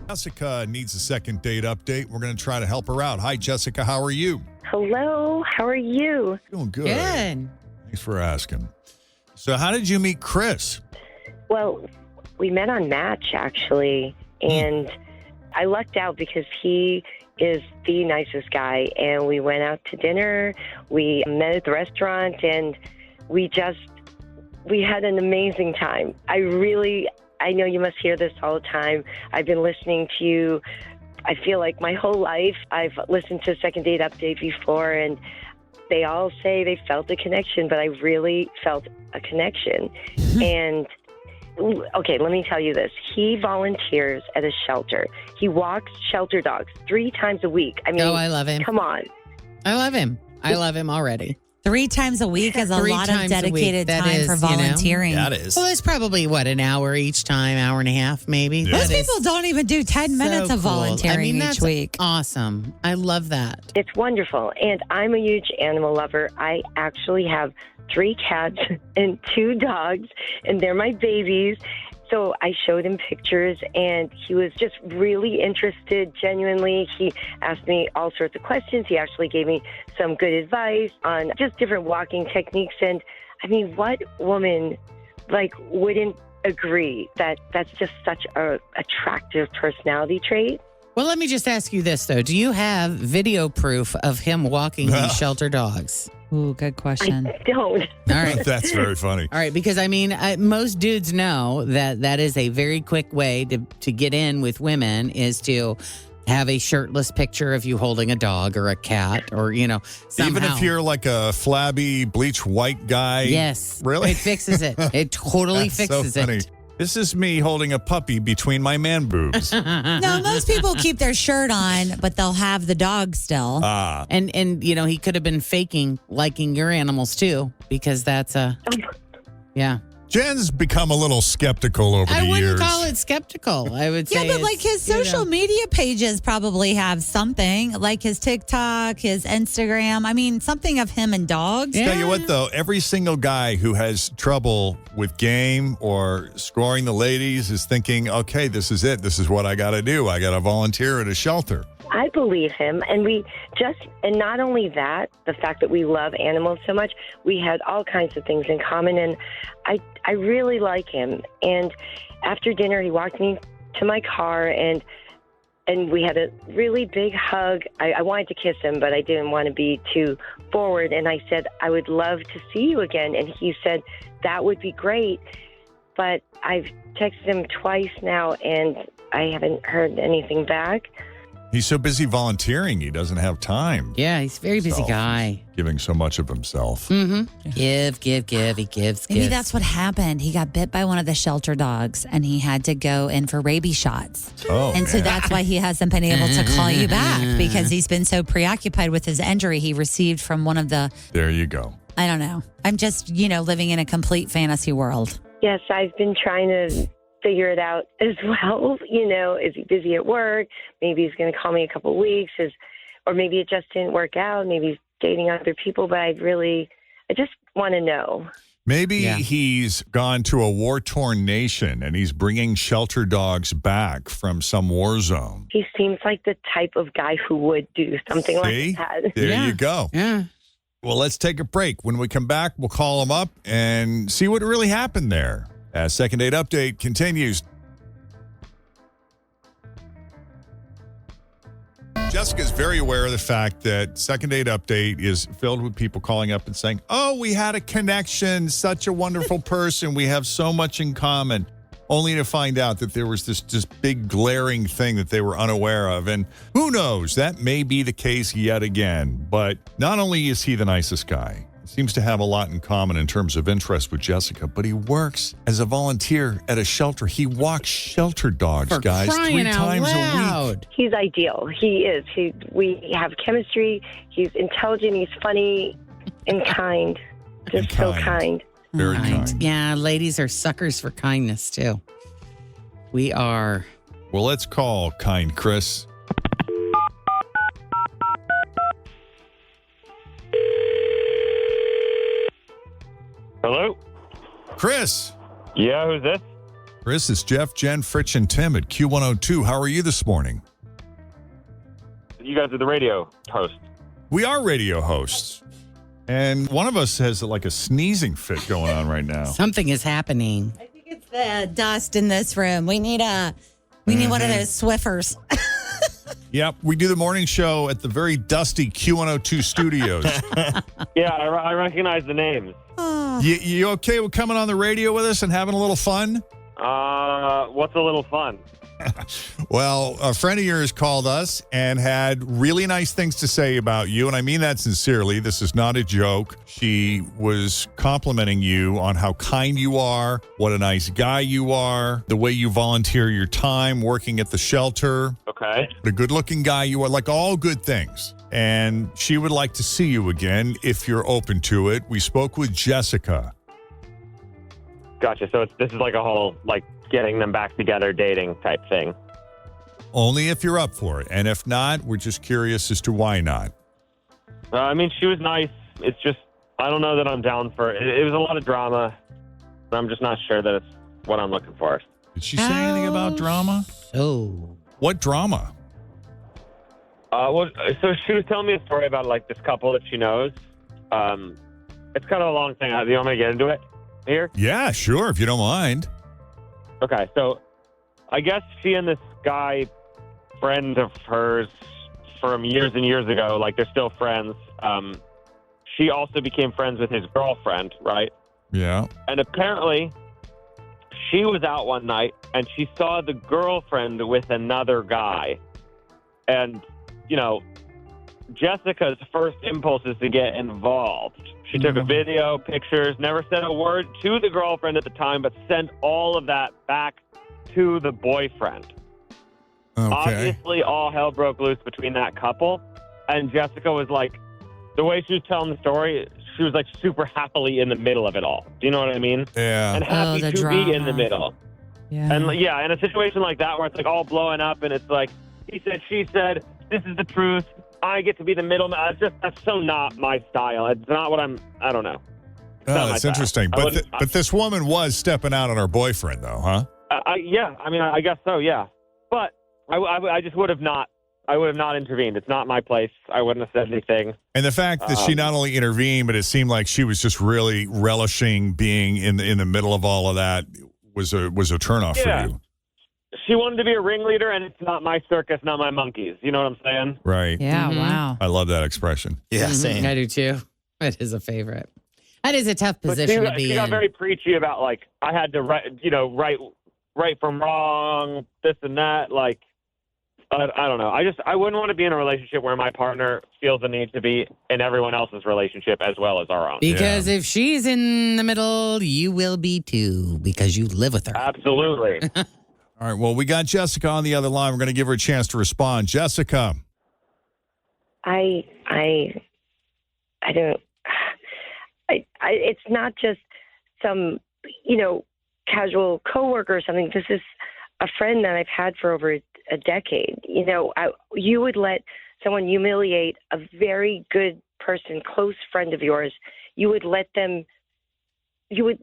Jessica needs a second date update. We're going to try to help her out. Hi, Jessica. How are you? Hello. How are you? Doing good. Good. Thanks for asking. So how did you meet Chris? Well, we met on Match, actually, and I lucked out because he is the nicest guy, and we went out to dinner. We met at the restaurant, and we had an amazing time. I know you must hear this all the time. I've been listening to you, I feel like my whole life. I've listened to Second Date Update before, and they all say they felt a connection, but I really felt a connection. And, okay, let me tell you this. He volunteers at a shelter. He walks shelter dogs 3 times a week. I mean, I love him. Come on. I love him. I love him already. 3 times a week is a lot of dedicated time for volunteering. That is. Well, it's probably, an hour each time, hour and a half, maybe. Yeah. Most people don't even do 10 minutes of volunteering each week. Awesome. I love that. It's wonderful. And I'm a huge animal lover. I actually have 3 cats and 2 dogs, and they're my babies. So I showed him pictures, and he was just really interested, genuinely. He asked me all sorts of questions. He actually gave me some good advice on just different walking techniques. And, I mean, what woman, wouldn't agree that that's just such a attractive personality trait? Well, let me just ask you this, though. Do you have video proof of him walking these shelter dogs? Ooh, good question. I don't. All right. That's very funny. All right, because most dudes know that is a very quick way to get in with women is to have a shirtless picture of you holding a dog or a cat or, somehow. Even if you're like a flabby, bleach white guy. Yes. Really? It fixes it. It totally fixes so funny. it. This is me holding a puppy between my man boobs. No, most people keep their shirt on, but they'll have the dog still. And he could have been faking liking your animals too, because that's yeah. Jen's become a little skeptical over the years. I wouldn't call it skeptical. I would say Yeah, but his social media pages probably have something, like his TikTok, his Instagram. I mean, something of him and dogs. Yeah. Tell you what, though, every single guy who has trouble with game or scoring the ladies is thinking, okay, this is it. This is what I got to do. I got to volunteer at a shelter. I believe him. And and not only that, the fact that we love animals so much, we had all kinds of things in common. And I really like him. And after dinner, he walked me to my car and we had a really big hug. I wanted to kiss him, but I didn't want to be too forward. And I said, I would love to see you again. And he said, that would be great. But I've texted him twice now and I haven't heard anything back. He's so busy volunteering, he doesn't have time. Yeah, he's a very busy guy. Giving so much of himself. Mm-hmm. Give. He gives. Maybe that's what happened. He got bit by one of the shelter dogs and he had to go in for rabies shots. Oh, and so that's why he hasn't been able to call you back, because he's been so preoccupied with his injury he received from one of the... There you go. I don't know. I'm just, living in a complete fantasy world. Yes, I've been trying to figure it out as well. Is he busy at work? Maybe he's going to call me a couple of weeks, or maybe it just didn't work out. Maybe he's dating other people, but I just want to know. Maybe he's gone to a war-torn nation and he's bringing shelter dogs back from some war zone. He seems like the type of guy who would do something like that. There you go. Yeah. Well, let's take a break. When we come back, we'll call him up and see what really happened there. As Second Date Update continues. Jessica's very aware of the fact that Second Date Update is filled with people calling up and saying, oh, we had a connection, such a wonderful person, we have so much in common, only to find out that there was this big glaring thing that they were unaware of. And who knows, that may be the case yet again. But not only is he the nicest guy, seems to have a lot in common in terms of interest with Jessica, but he works as a volunteer at a shelter. He walks shelter dogs, guys, 3 times a week. He's ideal. He is. We have chemistry. He's intelligent. He's funny and kind. Just so kind. Very kind. Yeah, ladies are suckers for kindness, too. We are. Well, let's call kind Chris. Hello? Chris. Yeah, who's this? Chris, it's Jeff, Jen, Fritch, and Tim at Q102. How are you this morning? You guys are the radio host. We are radio hosts. And one of us has like a sneezing fit going on right now. Something is happening. I think it's the dust in this room. We need one of those Swiffers. Yep, we do the morning show at the very dusty Q102 studios. Yeah, I recognize the names. You okay with coming on the radio with us and having a little fun? What's a little fun? Well, a friend of yours called us and had really nice things to say about you, and I mean that sincerely. This is not a joke. She was complimenting you on how kind you are, what a nice guy you are, the way you volunteer your time working at the shelter. Okay. What a good-looking guy you are, like all good things. And she would like to see you again if you're open to it. We spoke with Jessica. Gotcha. So this is like a whole, like, getting them back together, dating type thing. Only if you're up for it. And if not, we're just curious as to why not. I mean, she was nice. It's just, I don't know that I'm down for it. It was a lot of drama. I'm just not sure that it's what I'm looking for. Did she say anything about drama? Oh. What drama? Well, so she was telling me a story about, like, this couple that she knows. It's kind of a long thing. Do you want me to get into it here? Yeah, sure, if you don't mind. Okay, so I guess she and this guy, friend of hers from years and years ago, like, they're still friends. She also became friends with his girlfriend, right? Yeah. And apparently she was out one night and she saw the girlfriend with another guy. And, you know, Jessica's first impulse is to get involved. She took a video, pictures, never said a word to the girlfriend at the time, but sent all of that back to the boyfriend. Okay. Obviously, all hell broke loose between that couple. And Jessica was like, the way she was telling the story, she was like super happily in the middle of it all. Do you know what I mean? Yeah. And happy the to drama. be in the middle. Yeah. And yeah, in a situation like that where it's like all blowing up and it's like, he said, she said, this is the truth. I get to be the middleman. That's so not my style. It's not what I don't know. Oh, that's interesting. But this woman was stepping out on her boyfriend, though, huh? Yeah, I mean, I guess so, yeah. But I just would have not intervened. It's not my place. I wouldn't have said anything. And the fact that she not only intervened, but it seemed like she was just really relishing being in the middle of all of that was a turnoff for you. She wanted to be a ringleader, and it's not my circus, not my monkeys. You know what I'm saying? Right. Yeah, wow. I love that expression. Yeah, same. I do too. It is a favorite. That is a tough But position to be she got in. very preachy about, like, I had to right from wrong, this and that. Like, I don't know. I wouldn't want to be in a relationship where my partner feels the need to be in everyone else's relationship as well as our own. Because if she's in the middle, you will be too, because you live with her. Absolutely. All right. Well, we got Jessica on the other line. We're going to give her a chance to respond. Jessica. I don't. It's not just some, casual coworker or something. This is a friend that I've had for over a decade. You would let someone humiliate a very good person, close friend of yours. You would let them. You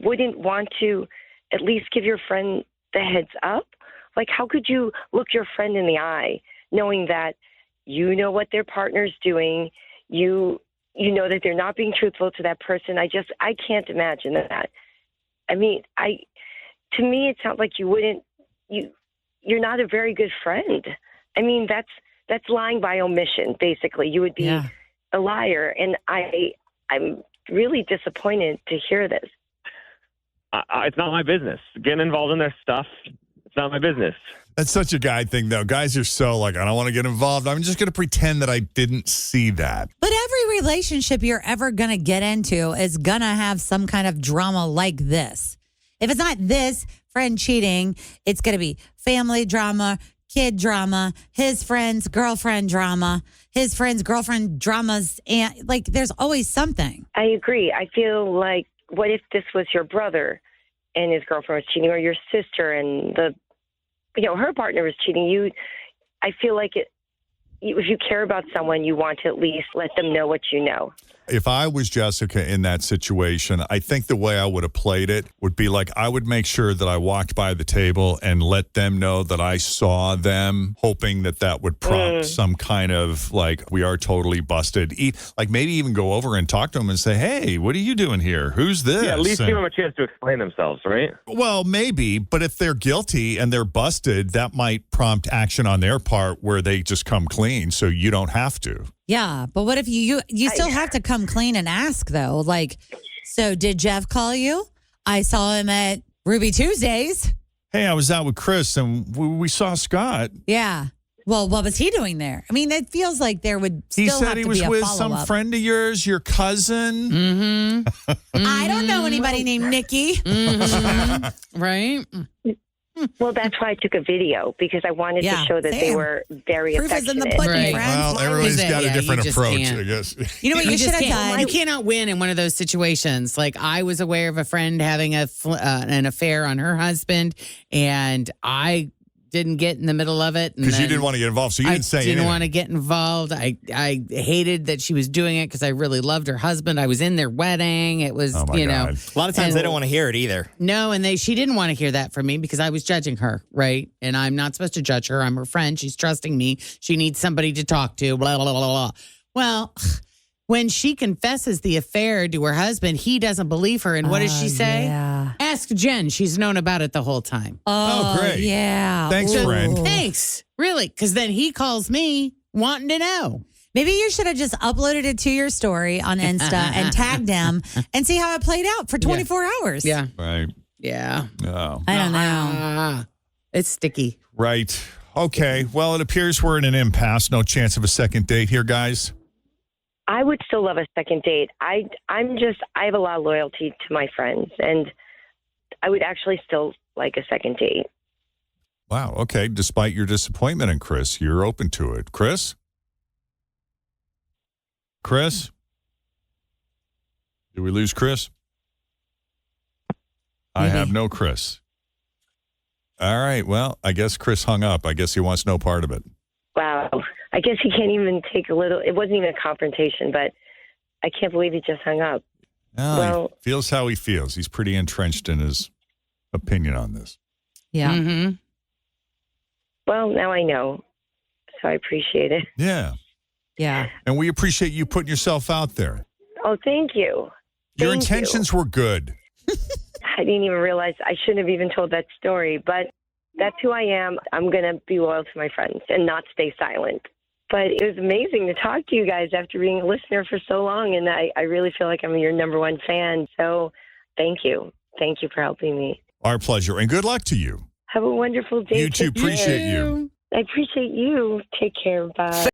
wouldn't want to at least give your friend the heads up. Like, how could you look your friend in the eye knowing that you know what their partner's doing, you know that they're not being truthful to that person? I can't imagine that. I mean, to me it sounds like you're not a very good friend. I mean, that's lying by omission, basically. You would be a liar, and I'm really disappointed to hear this. It's not my business. Getting involved in their stuff, it's not my business. That's such a guy thing, though. Guys are so like, I don't want to get involved. I'm just going to pretend that I didn't see that. But every relationship you're ever going to get into is going to have some kind of drama like this. If it's not this friend cheating, it's going to be family drama, kid drama, his friend's girlfriend drama, his friend's girlfriend dramas. And like, there's always something. I agree. I feel like, what if this was your brother and his girlfriend was cheating, or your sister and her partner was cheating? I feel like if you care about someone, you want to at least let them know what you know. If I was Jessica in that situation, I think the way I would have played it would be like I would make sure that I walked by the table and let them know that I saw them, hoping that would prompt some kind of like, we are totally busted. Like maybe even go over and talk to them and say, hey, what are you doing here? Who's this? Yeah, at least give them a chance to explain themselves, right? Well, maybe, but if they're guilty and they're busted, that might prompt action on their part where they just come clean so you don't have to. Yeah, but what if you still have to come clean and ask though? Like, so did Jeff call you? I saw him at Ruby Tuesdays. Hey, I was out with Chris and we saw Scott. Yeah. Well, what was he doing there? I mean, it feels like there would still He have said to he be was a with follow-up. some friend of yours, your cousin. Mm-hmm. I don't know anybody named Nikki. Mm-hmm. Right? Well, that's why I took a video because I wanted to show that they same. were very Proof is in affectionate. the pudding, Right. friends. Well, everybody's got a different you just approach, can't. I guess. You know what you should just have done? You cannot win in one of those situations. Like I was aware of a friend having an affair on her husband, and I didn't get in the middle of it. Because you didn't want to get involved, so you didn't say anything. I didn't want to get involved. I hated that she was doing it because I really loved her husband. I was in their wedding. It was, Oh my God. A lot of times they don't want to hear it either. No, and she didn't want to hear that from me because I was judging her, right? And I'm not supposed to judge her. I'm her friend. She's trusting me. She needs somebody to talk to, blah, blah, blah, blah. Well, when she confesses the affair to her husband, he doesn't believe her. And what does she say? Yeah. Ask Jen. She's known about it the whole time. Oh, great. Yeah. Thanks, Ooh. friend. Thanks. Really? Because then he calls me wanting to know. Maybe you should have just uploaded it to your story on Insta and tagged them and see how it played out for 24 hours. Yeah. Right. Yeah. Oh. I don't know. It's sticky. Right. Okay. Well, it appears we're in an impasse. No chance of a second date here, guys. I would still love a second date. I have a lot of loyalty to my friends, and I would actually still like a second date. Wow. Okay. Despite your disappointment in Chris, you're open to it. Chris? Chris? Did we lose Chris? I have no Chris. All right. Well, I guess Chris hung up. I guess he wants no part of it. Wow. I guess he can't even take a little. It wasn't even a confrontation, but I can't believe he just hung up. No, Well- he feels how he feels. He's pretty entrenched in his opinion on this. Yeah. Mm-hmm. Well, now I know, so I appreciate it. Yeah. Yeah. And we appreciate you putting yourself out there. Oh, thank you. Your Thank intentions were good. I didn't even realize I shouldn't have even told that story, but that's who I am. I'm going to be loyal to my friends and not stay silent. But it was amazing to talk to you guys after being a listener for so long, and I really feel like I'm your number one fan. So thank you. Thank you for helping me. Our pleasure. And good luck to you. Have a wonderful day. You too. Take care. Appreciate you. I appreciate you. Take care. Bye.